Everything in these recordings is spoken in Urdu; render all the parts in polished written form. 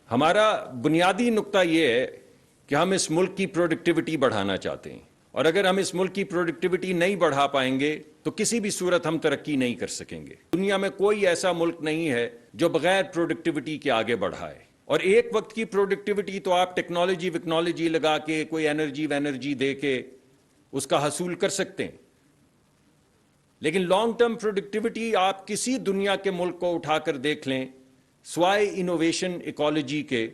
ہمارا بنیادی نقطہ یہ ہے کہ ہم اس ملک کی پروڈکٹیوٹی بڑھانا چاہتے ہیں، اور اگر ہم اس ملک کی پروڈکٹیوٹی نہیں بڑھا پائیں گے تو کسی بھی صورت ہم ترقی نہیں کر سکیں گے۔ دنیا میں کوئی ایسا ملک نہیں ہے جو بغیر پروڈکٹیوٹی کے آگے بڑھا ہے، اور ایک وقت کی پروڈکٹیوٹی تو آپ ٹیکنالوجی لگا کے کوئی انرجی دے کے اس کا حصول کر سکتے ہیں، لیکن لانگ ٹرم پروڈکٹیوٹی آپ کسی دنیا کے ملک کو اٹھا کر دیکھ لیں، سوائے انوویشن ایکالوجی کے،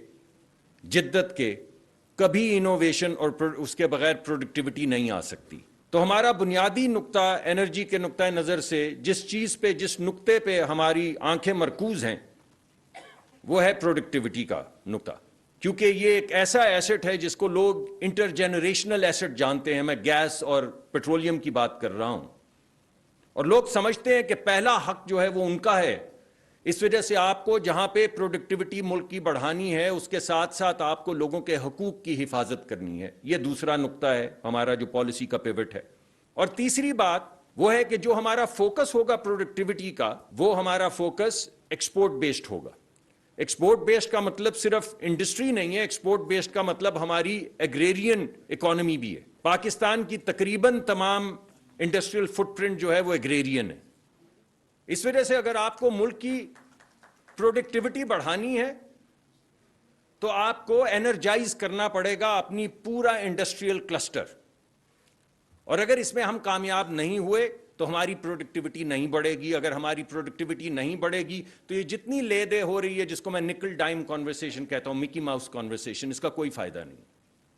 جدت کے، کبھی انوویشن اور اس کے بغیر پروڈکٹیوٹی نہیں آ سکتی۔ تو ہمارا بنیادی نقطہ انرجی کے نقطہ نظر سے جس نقطے پہ ہماری آنکھیں مرکوز ہیں وہ ہے پروڈکٹیوٹی کا نقطہ، کیونکہ یہ ایک ایسا ایسٹ ہے جس کو لوگ انٹر جنریشنل ایسٹ جانتے ہیں۔ میں گیس اور پیٹرولیم کی بات کر رہا ہوں، اور لوگ سمجھتے ہیں کہ پہلا حق جو ہے وہ ان کا ہے۔ اس وجہ سے آپ کو جہاں پہ پروڈکٹیوٹی ملک کی بڑھانی ہے اس کے ساتھ ساتھ آپ کو لوگوں کے حقوق کی حفاظت کرنی ہے۔ یہ دوسرا نقطہ ہے ہمارا جو پالیسی کا پیوٹ ہے۔ اور تیسری بات وہ ہے کہ جو ہمارا فوکس ہوگا پروڈکٹیوٹی کا، وہ ہمارا فوکس ایکسپورٹ بیسڈ ہوگا۔ ایکسپورٹ بیسڈ کا مطلب صرف انڈسٹری نہیں ہے، ایکسپورٹ بیسڈ کا مطلب ہماری ایگریرین اکانومی بھی ہے۔ پاکستان کی تقریباً تمام انڈسٹریل فٹ پرنٹ جو ہے وہ ایگریرین ہے۔ اس وجہ سے اگر آپ کو ملک کی پروڈکٹیوٹی بڑھانی ہے تو آپ کو انرجائز کرنا پڑے گا اپنی پورا انڈسٹریل کلسٹر، اور اگر اس میں ہم کامیاب نہیں ہوئے تو ہماری پروڈکٹیوٹی نہیں بڑھے گی۔ اگر ہماری پروڈکٹیوٹی نہیں بڑھے گی تو یہ جتنی لے دے ہو رہی ہے، جس کو میں نکل ڈائم کانورسیشن کہتا ہوں، مکی ماؤس کانورسیشن، اس کا کوئی فائدہ نہیں۔